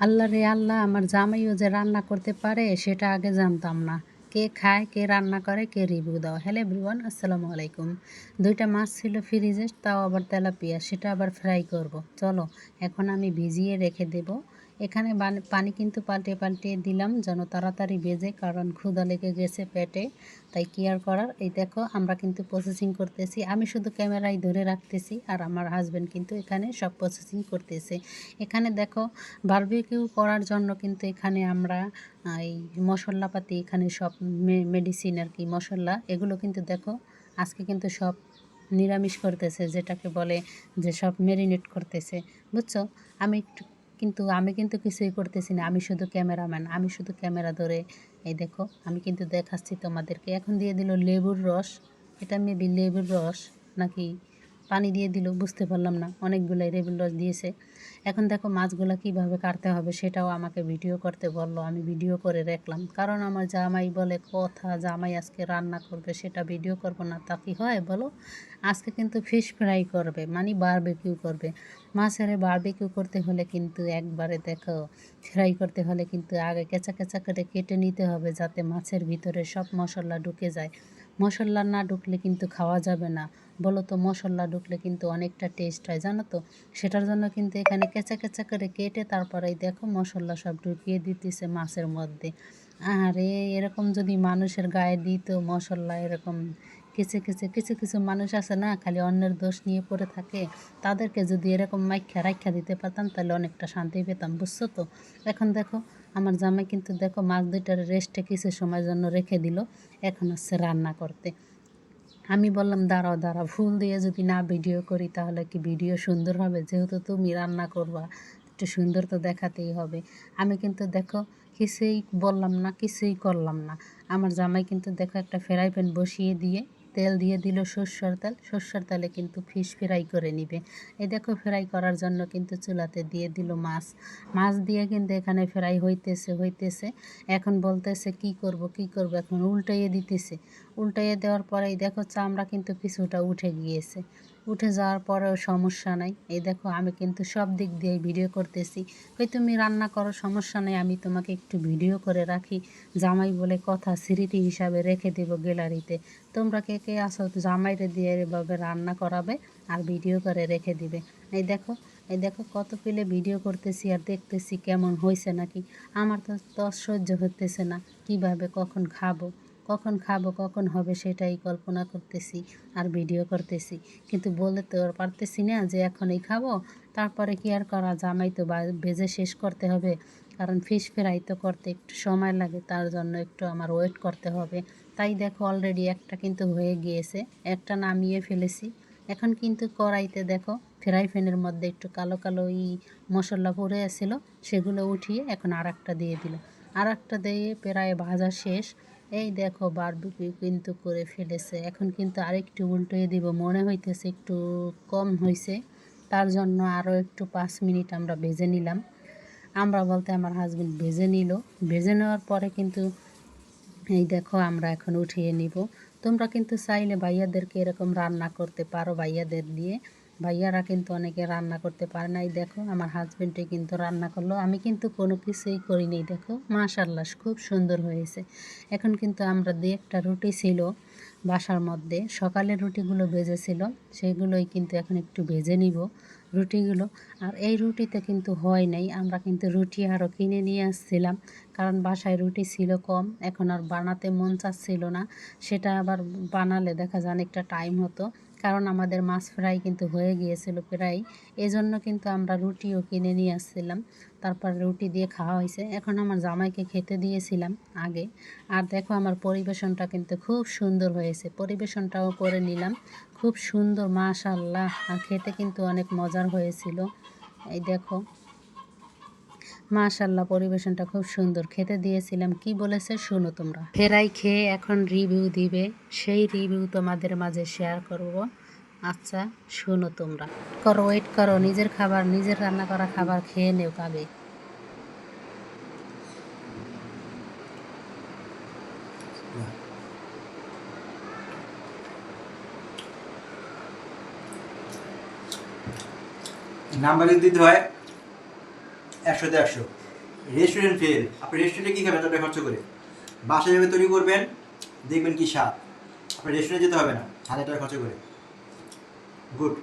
আল্লাহ রে আল্লাহ, আমার জামাইও যে রান্না করতে পারে সেটা আগে জানতাম না। কে খায়, কে রান্না করে, কে রিভিউ দাও। হ্যালো এভরিওয়ান, আসসালামু আলাইকুম। দুইটা মাছ ছিল ফ্রিজে, তাও আবার তেলাপিয়া, সেটা আবার ফ্রাই করব। চলো এখন আমি ভিজিয়ে রেখে দেব। এখানে পানি কিন্তু পাল্টে পাল্টে দিলাম যেন তাড়াতাড়ি ভেজে, কারণ ক্ষুধা লেগে গেছে পেটে। তাই কি আর করার। এই দেখো আমরা কিন্তু প্রসেসিং করতেছি, আমি শুধু ক্যামেরায় ধরে রাখতেছি আর আমার হাজব্যান্ড কিন্তু এখানে সব প্রসেসিং করতেছে। এখানে দেখো বারবিকিউ করার জন্য কিন্তু এখানে আমরা এই মশলাপাতি, এখানে সব মেডিসিন আর কি মশলা, এগুলো কিন্তু দেখো আজকে কিন্তু সব নিরামিষ করতেছে, যেটাকে বলে যে সব ম্যারিনেট করতেছে, বুঝছো। আমি কিন্তু কিছুই করতেছি না, আমি শুধু ক্যামেরাম্যান, আমি শুধু ক্যামেরা ধরে। এই দেখো আমি কিন্তু দেখাচ্ছি তোমাদেরকে। এখন দিয়ে দিল লেবুর রস, এটা মেবি লেবুর রস নাকি পানি দিয়ে দিল বুঝতে পারলাম না, অনেকগুলাই লেবুর রস দিয়েছে। এখন দেখো মাছগুলো কিভাবে কাটতে হবে সেটাও আমাকে ভিডিও করতে বললো, আমি ভিডিও করে রাখলাম, কারণ আমার জামাই বলে কথা, জামাই আজকে রান্না করবে, সেটা ভিডিও করব না তা কি হয় বলো। আজকে কিন্তু ফিশ ফ্রাই করবে, মানে বারবিকিউ করবে। মাছের বারবিকিউ করতে হলে কিন্তু একবারে দেখো ফ্রাই করতে হলে কিন্তু আগে কেঁচা কেঁচা করে কেটে নিতে হবে, যাতে মাছের ভিতরে সব মশলা ঢুকে যায়। মশলা না ঢুকলে কিন্তু খাওয়া যাবে না, বলো তো। মশলা ঢুকলে কিন্তু অনেকটা টেস্ট হয়, জানো তো। সেটার জন্য কিন্তু এখানে কেঁচা কেঁচা করে কেটে তারপরেই দেখো মশলা সব ঢুকিয়ে দিতেছে মাছের মধ্যে। আরে এরকম যদি মানুষের গায়ে দিত মশলা, এরকম কিছু কিছু কিছু কিছু মানুষ আছে না, খালি অন্যের দোষ নিয়ে পড়ে থাকে, তাদেরকে যদি এরকম মাইখা রাইখা দিতে পারতাম তাহলে অনেকটা শান্তি পেতাম, বুঝছো তো। এখন দেখো আমার জামাই কিন্তু দেখো মাছ দুইটার রেস্টে কিছু সময়ের জন্য রেখে দিল, এখন হচ্ছে রান্না করতে। আমি বললাম দাঁড়াও দাঁড়াও, ফুল দিয়ে যদি না ভিডিও করি তাহলে কি ভিডিও সুন্দর হবে? যেহেতু তুমি রান্না করবা, একটু সুন্দর তো দেখাতেই হবে। আমি কিন্তু দেখো কিছুই বললাম না, কিছুই করলাম না। আমার জামাই কিন্তু দেখো একটা ফ্রাই প্যান বসিয়ে দিয়ে তেল দিয়ে দিল সর্ষের তেল, সর্ষের তেলে কিন্তু ফিশ ফ্রাই করে নিবে। এই দেখো ফ্রাই করার জন্য কিন্তু চুলাতে দিয়ে দিল মাছ, মাছ দিয়ে কিন্তু এখানে ফ্রাই হইতেছে হইতেছে। এখন বলতেছে কি করব কি করব, এখন উল্টাইয়ে দিতেছে। উল্টাইয়ে দেওয়ার পরেই দেখো চামড়া কিন্তু কিছুটা উঠে গিয়েছে। উঠে যাওয়ার পরেও সমস্যা নাই, এই দেখো আমি কিন্তু সব দিক দিয়ে ভিডিও করতেছি। কই তুমি রান্না করো, সমস্যা নেই, আমি তোমাকে একটু ভিডিও করে রাখি, জামাই বলে কথা, স্মৃতি হিসাবে রেখে দেবো গ্যালারিতে। তোমরা কে কে আসো জামাইরে দিয়ে এভাবে রান্না করাবে আর ভিডিও করে রেখে দিবে। এই দেখো, এই দেখো কত পেলে ভিডিও করতেছি আর দেখতেছি কেমন হয়েছে নাকি। আমার তো সহ্য হতেছে না, কিভাবে কখন খাবো, কখন খাবো কখন হবে সেটাই কল্পনা করতেছি আর ভিডিও করতেছি। কিন্তু বলে তো আর পারতেছি না যে এখনই খাবো। তারপরে কি আর করা, জামাই তো ভেজে শেষ করতে হবে, কারণ ফিশ ফ্রাই তো করতে একটু সময় লাগে, তার জন্য একটু আমার ওয়েট করতে হবে। তাই দেখো অলরেডি একটা কিন্তু হয়ে গিয়েছে, একটা নামিয়ে ফেলেছি। এখন কিন্তু কড়াইতে দেখো ফ্রাই প্যানের মধ্যে একটু কালো কালো মশলা পড়ে আসছিল, সেগুলো উঠিয়ে এখন আর একটা দিয়ে দিল, আর একটা দিয়ে প্রায় ভাজা শেষ। এই দেখো বারবিকিউ কিন্তু করে ফেলেছে, এখন কিন্তু আরেকটু উল্টিয়ে দিব, মনে হইতেছে একটু কম হয়েছে, তার জন্য আরও একটু 5 মিনিট আমরা ভেজে নিলাম। আমরা বলতে আমার হাজবেন্ড ভেজে নিল। ভেজে নেওয়ার পরে কিন্তু এই দেখো আমরা এখন উঠিয়ে নিব। তোমরা কিন্তু চাইলে ভাইয়াদেরকে এরকম রান্না করতে পারো, ভাইয়াদের দিয়ে। ভাইয়ারা কিন্তু অনেকে রান্না করতে পারে না। এই দেখো আমার হাজবেন্ডে কিন্তু রান্না করলো, আমি কিন্তু কোনো কিছুই করিনি। দেখো মাশাআল্লাহ খুব সুন্দর হয়েছে। এখন কিন্তু আমরা দিয়ে একটা রুটি ছিল বাসার মধ্যে, সকালের রুটিগুলো ভেজেছিল, সেগুলোই কিন্তু এখন একটু ভেজে নিব রুটিগুলো। আর এই রুটিতে কিন্তু হয় নাই, আমরা কিন্তু রুটি আরও কিনে নিয়ে আসছিলাম, কারণ বাসায় রুটি ছিল কম, এখন আর বানাতে মন চাচ্ছিল না। সেটা আবার বানালে দেখা যায় অনেকটা টাইম হতো, কারণ আমাদের মাছ ফ্রাই কিন্তু হয়ে গিয়েছিল প্রায়। এজন্য কিন্তু আমরা রুটিও কিনে নিয়ে আসছিলাম, তারপর রুটি দিয়ে খাওয়া হয়েছে। এখন আমার জামাইকে খেতে দিয়েছিলাম আগে। আর দেখো আমার পরিবেশনটা কিন্তু খুব সুন্দর হয়েছে, পরিবেশনটাও করে নিলাম, খুব সুন্দর মাশাআল্লাহ। আর খেতে কিন্তু অনেক মজার হয়েছিল। এই দেখো মাশাআল্লাহ পরিবেশনটা খুব সুন্দর, খেতে দিয়েছিলাম। কি বলেছে শোনো তোমরা। ফেরাই খেয়ে এখন রিভিউ দিবে, সেই রিভিউ তোমাদের মাঝে শেয়ার করব। আচ্ছা শোনো তোমরা, করো ওয়েট করো, নিজের খাবার, নিজের রান্না করা খাবার খেয়ে নেও আগে। নাম্বার দিতে হয় 100-100। Restaurant fail. আপনি রেস্টুরেন্টে কী খাবেন এত টাকা খরচ করে? বাসায় যাবে তৈরি করবেন, দেখবেন কি স্বাদ। আপনার রেস্টুরেন্টে যেতে হবে না 1000 টাকা খরচ করে। গুড।